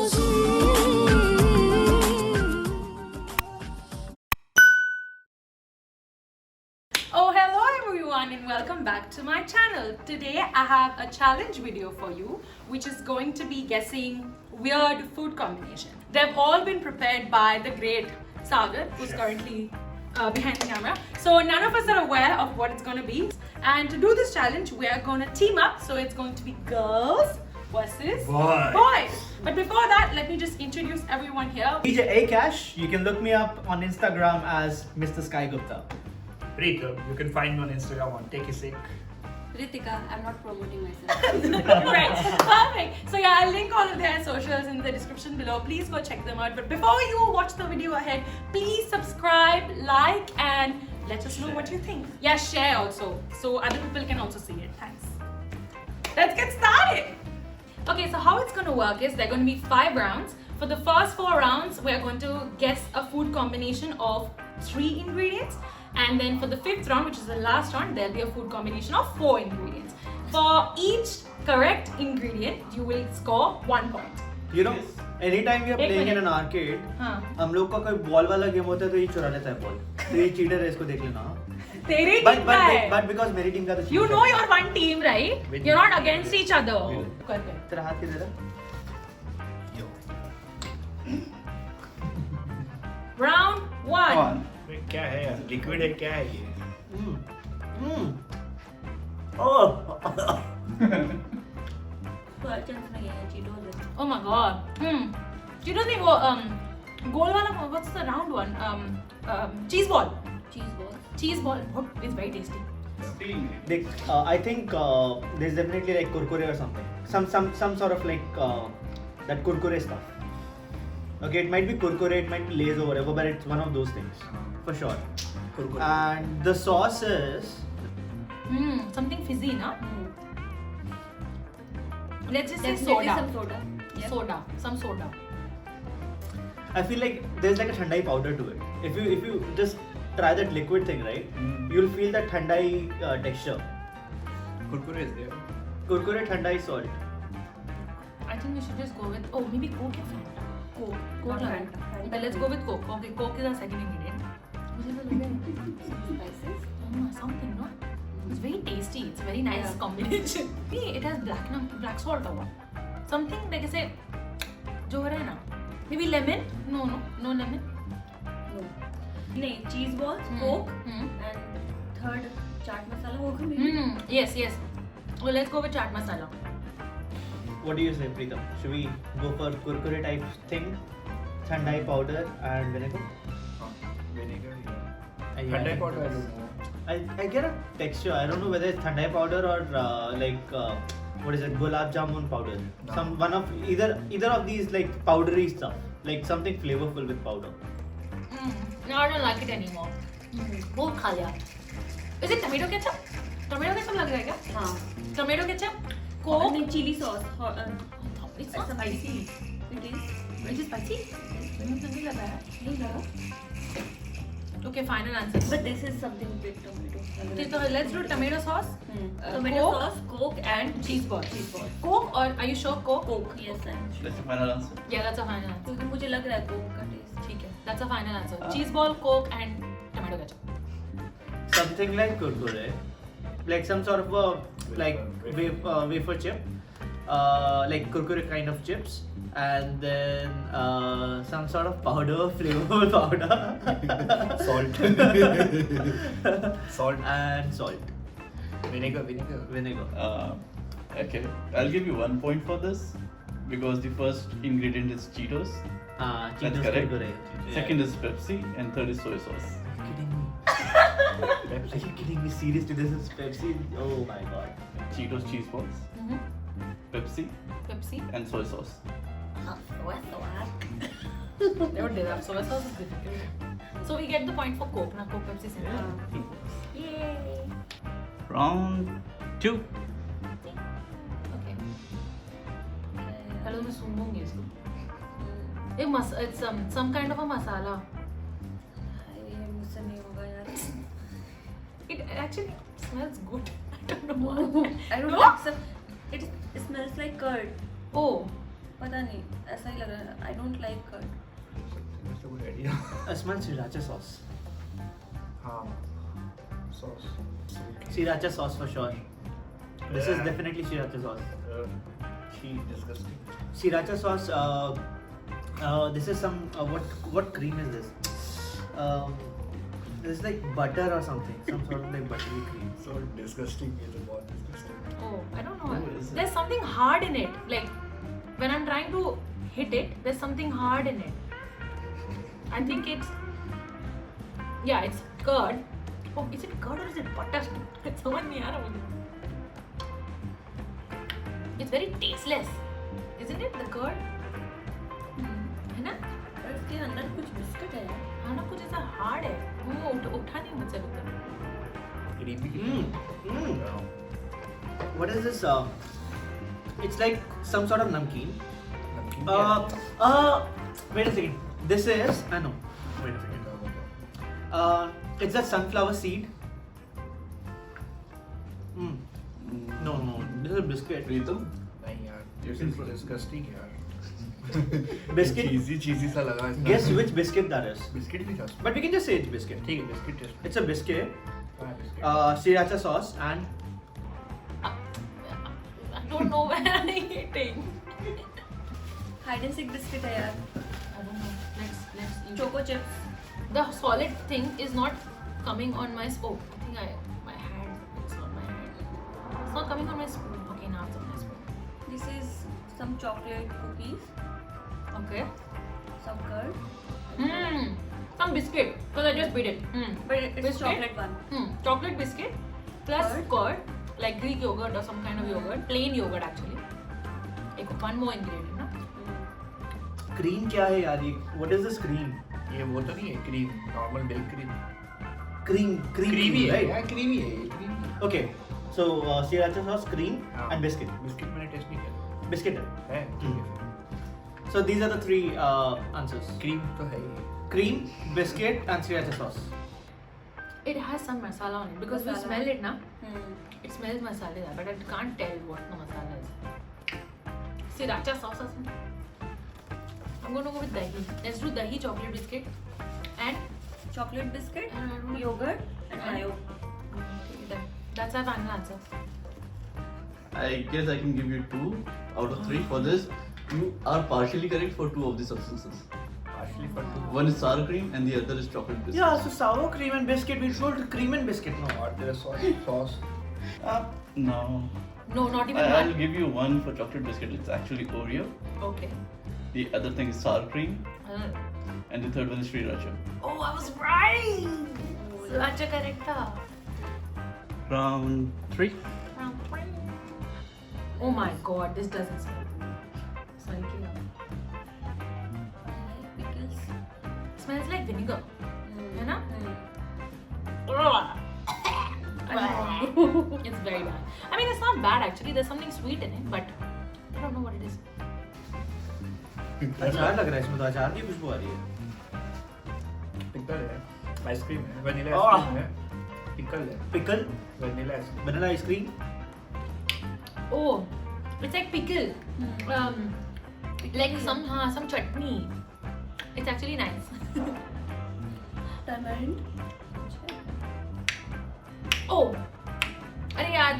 Oh, hello everyone and welcome back to my channel. Today I have a challenge video for you which is going to be guessing weird food combination. They've all been prepared by the great Sagar, who's currently behind the camera. So none of us are aware of what it's going to be. And to do this challenge, we are going to team up. So it's going to be girls versus boys. But before that, let me just introduce everyone here. DJ Akash, you can look me up on Instagram as Mr. Sky Gupta. Preetham, you can find me on Instagram on Take a Sick. Ritika, I'm not promoting myself. Right, perfect. So yeah, I'll link all of their socials in the description below. Please go check them out. But before you watch the video ahead, please subscribe, like, and let us know what you think. Yeah, share also, so other people can also see it. Thanks. Let's get started. Okay, so how it's going to work is there are going to be 5 rounds. For the first 4 rounds, we're going to guess a food combination of 3 ingredients. And then for the 5th round, which is the last round, there'll be a food combination of 4 ingredients. For each correct ingredient, you will score 1 point. You know, anytime we are playing in an arcade, हम लोग का कोई ball वाला game होता है तो ये चुरा लेता है बॉल. तो ये चीटर है, इसको देख लेना. तेरी टीम का है. But because मेरी टीम का तो You know you're one team, right? You're not against each other. करके. तेरा हाथ किधर है? Round 1. क्या है यार? लिक्विड है क्या है ये? Oh my god. Cheetos नहीं वो गोल वाला what's the round one? Cheese ball. Cheese ball. It's very tasty. I think there's definitely like kurkure or something. Some sort of like that kurkure stuff. Okay, it might be kurkure, it might be Lay's or whatever, but it's one of those things for sure. Kurkure. And the sauce is Something fizzy, na? Let's just say Definitely soda. some soda. Yep. Some soda. I feel like there's like a thandai powder to it. If you just try that liquid thing, right, you'll feel that thandai texture. Kurkure is there. Kurkure thandai salt. I think we should just go with maybe Coke or Fanta. Coke Not lagaya. Fanta. Okay, let's go with Coke. Okay, Coke is our second ingredient. Spices. Something, no? It's very tasty. It's a very nice combination. See, it has black salt over. Something like I say, जो हो रहा है ना? Maybe lemon? No lemon. No. नहीं, cheese balls, Coke, and third chaat masala होगा maybe. Yes. Well, let's go with chaat masala. What do you say, Preetham? Should we go for kurkure type thing? Thandai powder and vinegar? Vinegar. Yeah, Thandai powder, I don't know. I get a texture. I don't know whether it's thandai powder or what is it? Gulab jamun powder. No. Either of these like powdery stuff, like something flavorful with powder. No, I don't like it anymore. बहुत खा लिया. Is it tomato ketchup? Tomato ketchup लग रहा है क्या? हाँ. Tomato ketchup, Coke. Coke. नहीं, chili sauce. It's not spicy. It is. Is it spicy? नहीं लगा. Okay, final answer. But this is something with tomato. Okay, so let's do tomato sauce, Tomato Coke, sauce, Coke, and cheese ball. Coke or are you sure Coke? Coke. Yes, I'm sure. That's the final answer. Yeah, that's a final answer. क्योंकि मुझे लग रहा है Coke का taste. ठीक है, that's a final answer. Cheese ball, Coke, and tomato ketchup. Something like kurkure, like some sort of wafer chip, like kurkure kind of chips, and then some sort of powder, flavorful powder, Salt. Salt. and salt, Vinegar. vinegar. Okay, I'll give you 1 point for this because the first ingredient is Cheetos. That's Cheetos correct. kurkure. Second is Pepsi, and third is soy sauce. Are you kidding me? Seriously, this is Pepsi? Oh my god. Cheetos cheese balls, Pepsi, Pepsi. and soy sauce. Never did that. Soy sauce is difficult. So we get the point for Coke, na Coke, Pepsi, Santa. Yay. Round 2. Okay. Hello, मैं सूंघूंगी इसको. It's some kind of a masala. ये मुझसे नहीं होगा यार. It actually smells good. I don't know why. I don't No? like some. It smells like curd. Oh, पता नहीं ऐसा ही लग रहा है. I don't like curd. That's a good idea. I smell sriracha sauce. हाँ. Sauce. Sriracha sauce for sure. This is definitely sriracha sauce. Cheese, disgusting. Sriracha sauce. This is some what cream is this? This is like butter or something. Some sort of like buttery cream. So disgusting. It's बहुत disgusting. Oh, I don't know. What is it? There's something hard in it. Like when I'm trying to hit it, there's something hard in it. I think it's it's curd. Oh, is it curd or is it butter? समझ नहीं आ रहा मुझे. It's very tasteless, isn't it? The curd. है ना? और इसके अंदर कुछ बिस्किट है यार. हाँ ना, कुछ ऐसा hard है. वो उठा नहीं मुझसे अभी तक. Creamy. What is this? It's like some sort of namkeen. Namkeen Wait a second. This is no. Wait a second. It's a sunflower seed. No. This is a biscuit. Pritam, नहीं यार. This is disgusting यार. Biscuit. cheesy सा लगा. Guess which biscuit that is. Biscuit भी था. But we can just say it's biscuit. ठीक है, biscuit taste. It's a biscuit. हाँ, biscuit. Sriracha sauce and I don't know where I'm eating. Hide and seek biscuit है यार. I don't know. Let's eat. Choco chips. The solid thing is not coming on my spoon. I think my hand. It's not my hand. It's not coming on my spoon. Okay, now it's on my spoon. This is some chocolate cookies. Okay. Some curd. Some biscuit. Because I just beat it. But it's Biscuit? chocolate one. Chocolate biscuit plus Curd? curd, like Greek yogurt or some kind of yogurt. Plain yogurt actually. Like one more ingredient, na? cream क्या है यार ये? What is this cream? ये वो तो नहीं है cream. Normal milk cream. Creamy, Creamy है. right? यार creamy है ये. Creamy. Okay. So sriracha sauce, cream हाँ. and biscuit. Biscuit मैंने taste नहीं किया. Biscuit है. है. ठीक है. So these are the three answers. Cream तो है ही. Cream, biscuit and sriracha sauce. It has some masala on it because we Masala. smell it, na? Hmm. It smells masala, but I can't tell what the masala is. Sriracha sauce. I'm gonna go with dahi. Let's do dahi chocolate biscuit and Chocolate biscuit, I don't know. yogurt, and And- mayo. that's our final answer. I guess I can give you 2 out of 3 for this. You are partially correct for 2 of the substances. Partially for two. One is sour cream and the other is chocolate biscuit. Yeah, so sour cream and biscuit. We told cream and biscuit. No. और तेरा sauce. No. No, not even I'll one. give you 1 for chocolate biscuit. It's actually Oreo. Okay. The other thing is sour cream. Uh, And the third one is sriracha. oh, I was right. Sriracha correct tha. Round 3. Oh my god, this doesn't smell good. Smell kiya. Pickles. Smells like vinegar. है ना? It's very bad. I mean, it's not bad actually. There's something sweet in it, but I don't know what it is. अचार लग रहा है इसमें तो अचार की खुशबू आ रही है. पिकल है. आइसक्रीम है. Vanilla Oh. आइसक्रीम है. पिकल है. Pickle, vanilla ice cream. vanilla ice cream. Oh, it's like pickle. Like some chutney. It's actually nice. Tamarind. Oh, अरे यार,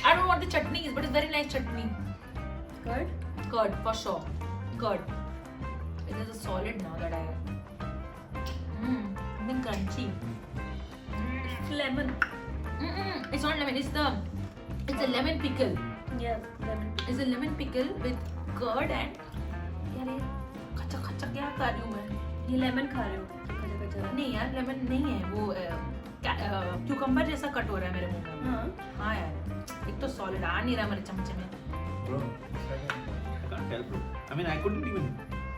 I don't know what the chutney is, but it's very nice chutney. Curd. Curd for sure. Curd. It is a solid now that I. Something crunchy. It's lemon. It's not lemon. It's a lemon pickle. Yeah, lemon. It's a lemon pickle with curd and यार ये कच्चा कच्चा क्या खा रही हूँ मैं? ये lemon खा रहे हो? कच्चा कच्चा. नहीं यार लेमन नहीं है वो क्यूकम्बर जैसा कट हो रहा है मेरे मुंह में. हाँ. हाँ यार एक तो सॉलिड आ नहीं रहा मेरे चमचे में. Bro. I can't tell, bro. I mean, I couldn't even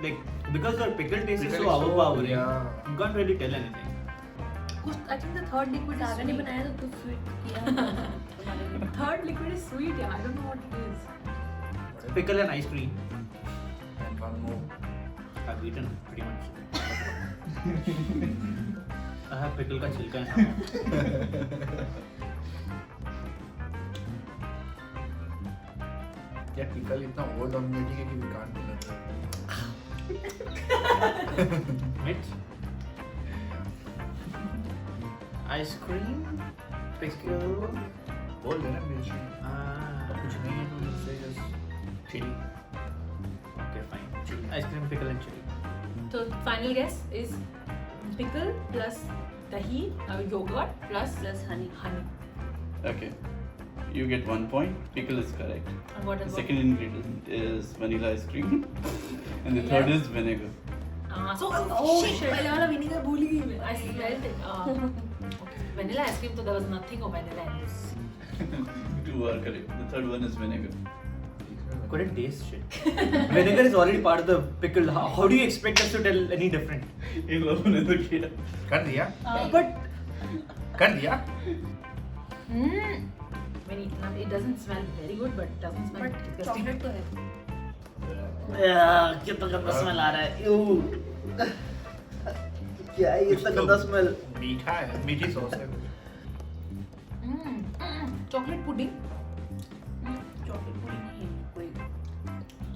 like because the pickle taste is Pickle so is so- overpowering. yeah. You can't really tell anything. कुछ I think the third liquid is सागर ने sweet. बनाया तो कुछ sweet किया. Third liquid is sweet. Yeah, I don't know what it is. Pickle and ice cream. And one more. I've eaten pretty much. I have pickle का छिलका है. यार pickle इतना ओवर डोमिनेटिंग है कि we can't Mitts. Ice cream. Pickle. बोल देना मिर्ची कुछ नहीं है तो इससे just chili. Okay, fine. Chili. Ice cream, pickle, and chili. So final guess is pickle plus dahi, yogurt plus honey. Okay. You get 1 point. Pickle is correct. And what The is second ingredient is vanilla ice cream. And the third is vinegar. So shit. पहले वाला vinegar भूल ही गई मैं. I smelled it. Okay. Vanilla ice cream, so there was nothing of vanilla in this. 2 are correct. The third one is vinegar. Couldn't taste shit. Vinegar is already part of the pickle. How do you expect us to tell any different? In love ने तो किया. कर दिया But When it doesn't smell very good, but it doesn't smell But disgusting. chocolate तो है. कितना गंदा smell आ रहा है. Ew. क्या है ये इतना गंदा smell? मीठा है मीठी सॉस है Chocolate pudding. Chocolate pudding नहीं है कोई.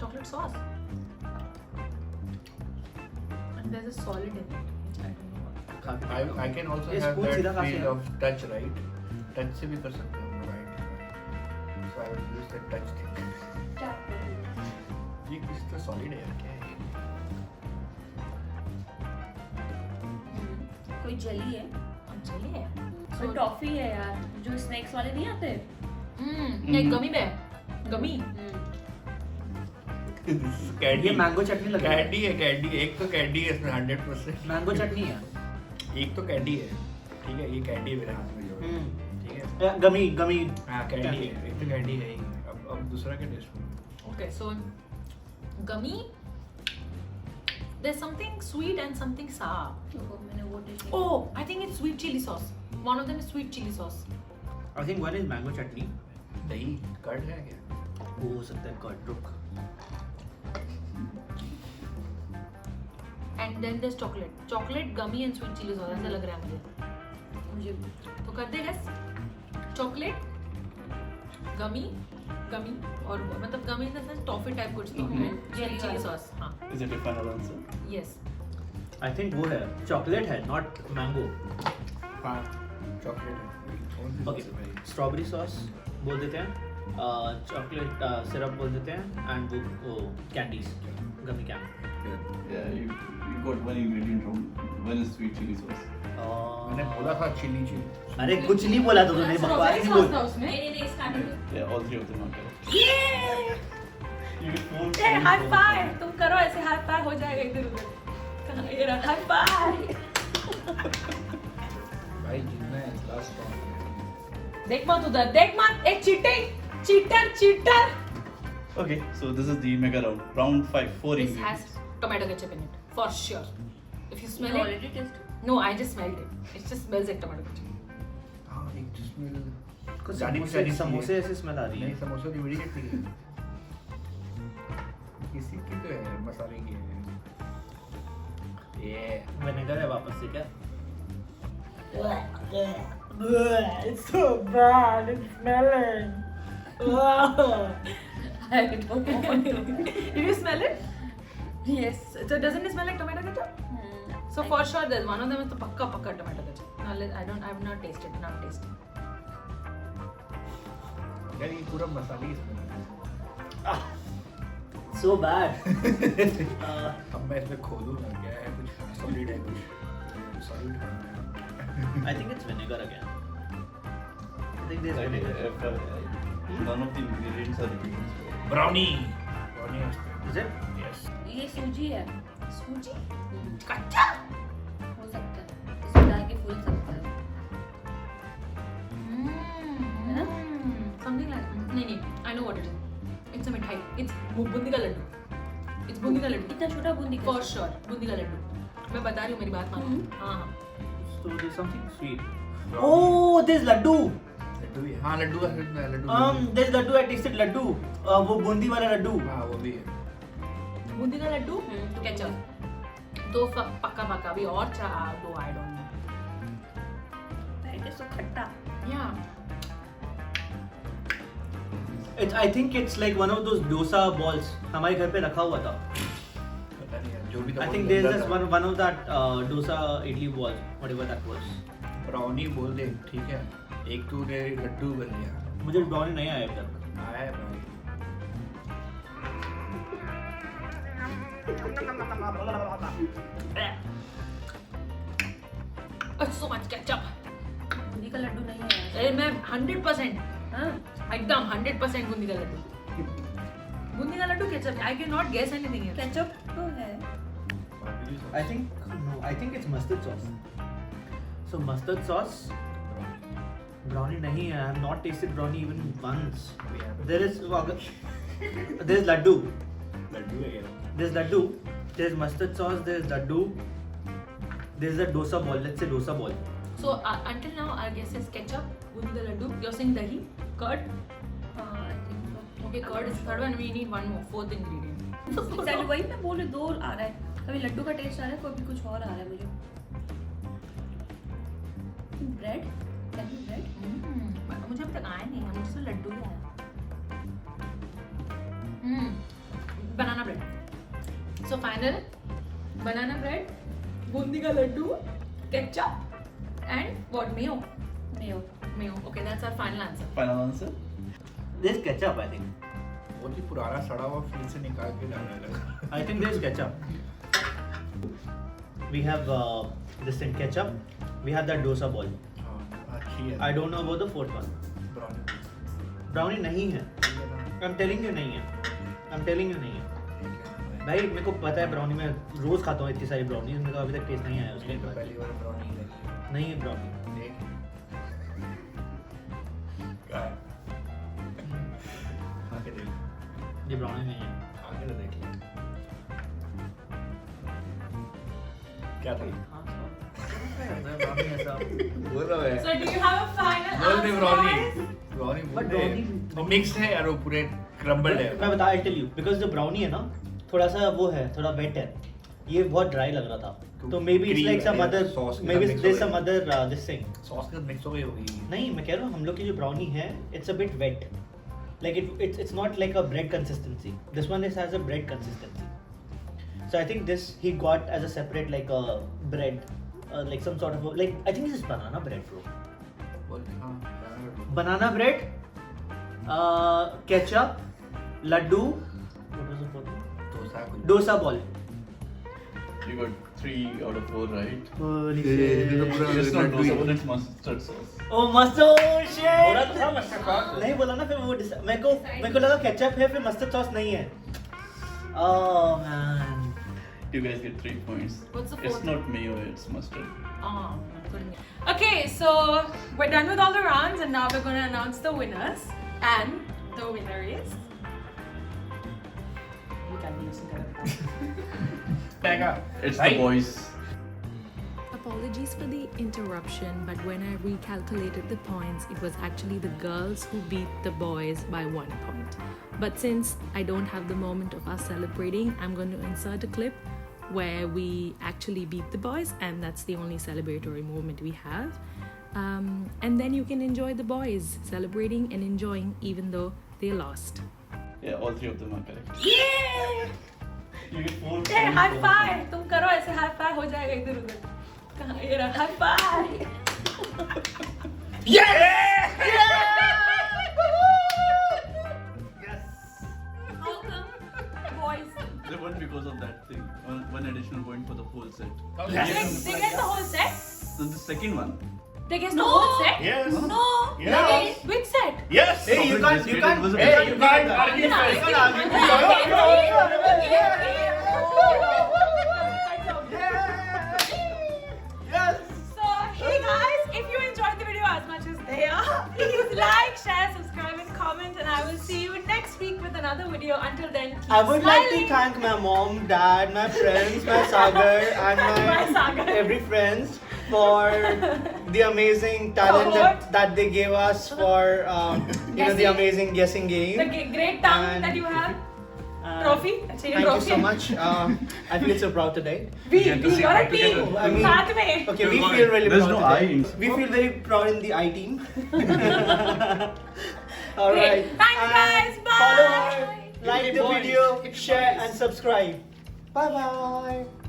Chocolate sauce. And there's a solid in it. I don't know what. I can also ये have spoon सीधा that कहाँ से feel है? of touch, right? Touch से भी कर सकते हैं हम, right? So I will use that touch thing. ये कुछ तो solid है यार, क्या है ये? कोई jelly है. Chili है. कोई toffee है यार. जो snacks वाले नहीं आते. Like gummy bear. Gummy. Candy. ये मैंगो चटनी लग रही है. कैंडी है कैंडी एक तो कैंडी है इसमें 100%. मैंगो चटनी है. एक तो कैंडी है ठीक है ये कैंडी है मेरे हाथ में जो है, ठीक है गमी हाँ कैंडी है एक तो कैंडी है ही अब दूसरा क्या test Okay, so gummy. There's something sweet and something sour. मैंने वो taste नहीं. Oh, I think it's sweet chili sauce. One of them is sweet chili sauce. I think one is mango chutney. दही curd है क्या वो हो सकता है कर्ड. रुक. And then there's chocolate. Chocolate, gummy and sweet chili sauce. ऐसा लग रहा है मुझे. तो कर दे guess. Chocolate, gummy और मतलब gummy in the sense toffee type कुछ तो and chili sauce. हाँ. Is it your final answer? Yes. I think वो है चॉकलेट है not mango. हाँ चॉकलेट है Okay. स्ट्रॉबेरी सॉस बोल देते हैं. चॉकलेट सिरप बोल देते हैं एंड वो candies gummy candy. Yeah, you got one ingredient wrong. One is sweet chili sauce. मैंने बोला था चिली चिली अरे कुछ नहीं बोला तो तूने बकवास ही बोल. नहीं starting में. Yeah, all three of them are correct. You get 4 Hey, points high for five. this. तुम करो ऐसे high five हो जाएगा इधर उधर. कहाँ ये रहा high five. भाई जितना है लास्ट राउंड देख मत उधर. देख मत. एक cheating. Cheater. Okay, so this is the mega round. Round 5, 4 This ingredients. has tomato ketchup in it for sure. If you smell You it. already tasted. No, I just smelled it. It just smells like tomato ketchup. हाँ एक जिसमें कुछ जानी समोसे पहचानी समोसे ऐसे smell आ रही नहीं है. समोसा की बड़ी कितनी है किसी की तो है मसाले की है ये विनेगर है वापस से क्या? It's so bad. It's smelling. I don't know. Did you smell it? Yes. So doesn't it smell like tomato ketchup? So for sure, there's one of them is the pakka tomato ketchup. Now I've not tasted. यार ये पूरा मसाले ही इसमें है। So bad. अब मैं इसमें खोलूंगा क्या है कुछ सॉलिड है कुछ सॉलिड है I think it's vinegar again. I think there's Like, vinegar. none of the ingredients are repeated. Brownie brownie है इसमें Is it? यस ये सूजी है. Suji? कच्चा हो सकता है. इसमें डाल के फूल सकता है. Something like नहीं. I know what it is. It's a मिठाई. It's बूंदी का लड्डू. It's बूंदी का लड्डू. इतना छोटा बूंदी का. For sure, बूंदी का लड्डू. मैं बता रही हूँ मेरी बात मानो. हाँ. So there's something sweet. Oh, there's laddu. Laddu ही हाँ लड्डू है Laddu There's laddu. I tasted laddu. वो बूंदी वाला लड्डू. हाँ वो भी है बूंदी का लड्डू. केचप. दो पक्का भी और दो I don't know. It is so खट्टा. Yeah. I think it's like one of those dosa balls. हमारे घर पे रखा हुआ था. पता नहीं यार जो भी था I बहुत think there's गंदा just था। one of that dosa idli balls, whatever that was. Brownie बोल दे, ठीक है। एक तू ने लड्डू बन गया। मुझे brownie नहीं आया अब तक. आया है भाई। So much ketchup. बूंदी का लड्डू नहीं है अरे मैं 100% हाँ एकदम 100% बूंदी का लड्डू। बूंदी का laddoo ketchup. I cannot guess anything else. Ketchup तो है I think it's mustard sauce. So mustard sauce. Brownie नहीं है. I have not tasted brownie even once. There is there's laddu. Laddu है ये। There's laddu. There's mustard sauce. There's laddu. There's a dosa ball. Let's say dosa ball. So until now, our guess is ketchup, boondi ka laddu. You're saying dahi, curd. I think so. Okay, curd is third one. We need one more, fourth ingredient. Exactly, वही मैं बोल रही हूँ, दो आ रहा है कभी लड्डू का टेस्ट आ रहा है कभी कुछ और आ रहा है मुझे ब्रेड ब्रेड मुझे अभी तक आया नहीं है, मुझे तो लड्डू ही आया। Banana bread. So final, banana bread, Bundi का Laddu, ketchup, and what, mayo? Mayo. Okay, that's our final answer. Final answer? There's ketchup, I think. बहुत ही पुराना सड़ा हुआ फ्रिज से निकाल के डालने लगा। I think there's ketchup. We have this in ketchup. We have that dosa ball. हाँ, अच्छी है। I don't know about the fourth one. Brownie. Brownie नहीं है. I'm telling you नहीं है. I'm telling you नहीं है. भाई मेरे को पता है ब्राउनी में रोज खाता हूँ इतनी सारी ब्राउनी मेरे को अभी तक टेस्ट नहीं आया उसके बाद पहली बार ब्राउनी लगी। नहीं है ब्राउनी देख। क्या है? आके देख। ये ब्राउनी नहीं है आगे तो देख ले। क्या था? ब्राउनी ऐसा बोल रहा है। So do you have a final बोल दे answer, brownie. guys? Brownie But बोल दे। brownie- वो मिक्स है यार वो पूरे क्रम्बल्ड है। मैं बता टेल यू बिकॉज जो ब्राउनी है ना थोड़ा सा वो है थोड़ा वेट है ये बहुत ड्राई लग रहा था तो maybe it's like some other maybe there some other this thing sauce के साथ मिक्स हो गई होगी। नहीं मैं कह रहा हूँ हम लोग की जो ब्राउनी है it's a bit wet like it's not like a bread consistency this one has a bread consistency so I think this he got as a separate like a bread like some sort of like I think this is banana bread bro बोल दे हाँ। banana bread ketchup laddu what was the fourth one dosa कुछ। dosa ball You got 3 out of 4 right. holy ये तो पूरा It's not Laddu he dosa, है। but it's mustard sauce. oh mustard oh shit बोला तो था मस्टर्ड सॉस। नहीं बोला ना फिर वो मेरे को लगा केचप है फिर मस्टर्ड सॉस नहीं है oh man You guys get 3 points. What's the It's fourth? not mayo, it's mustard. Okay, so we're done with all the rounds and now we're going to announce the winners. And the winner is... You can be listening to It's the boys. Apologies for the interruption, but when I recalculated the points, it was actually the girls who beat the boys by 1 point. But since I don't have the moment of us celebrating, I'm going to insert a clip where we actually beat the boys, and that's the only celebratory moment we have. And then you can enjoy the boys celebrating and enjoying even though they lost. Yeah, all 3 of them are correct. Yeah! You get 4 Hey, points. high five! तुम करो ऐसे high five हो जाएगा इधर उधर. कहाँ ये रहा high five? How come boys? They won because of that thing. One additional point for the whole set. They get the whole set? So the second one. They get the whole set? Yes. No. Yes. They get which set? Yes. hey you can't Hey, you can't argue first. So, hey guys, if you enjoyed the video as much as they are, please like, share, subscribe, and comment. And I will see you next week with another video. Until then, keep I would like to smiling. thank my mom, dad, my friends, my Sagar, and My Sagar. every friends for the amazing talent that they gave us for you know the Guessing. amazing guessing The game. great tongue And- that you have. Uh, Trophy. Thank you so much. I feel so proud today. We, you're a team. I mean- साथ में. Okay, we feel really There's proud no I today. in- We feel very proud in the I team. All Great. right. Thanks, And guys. Bye. Follow, like the Boys. video, share and subscribe. Bye bye.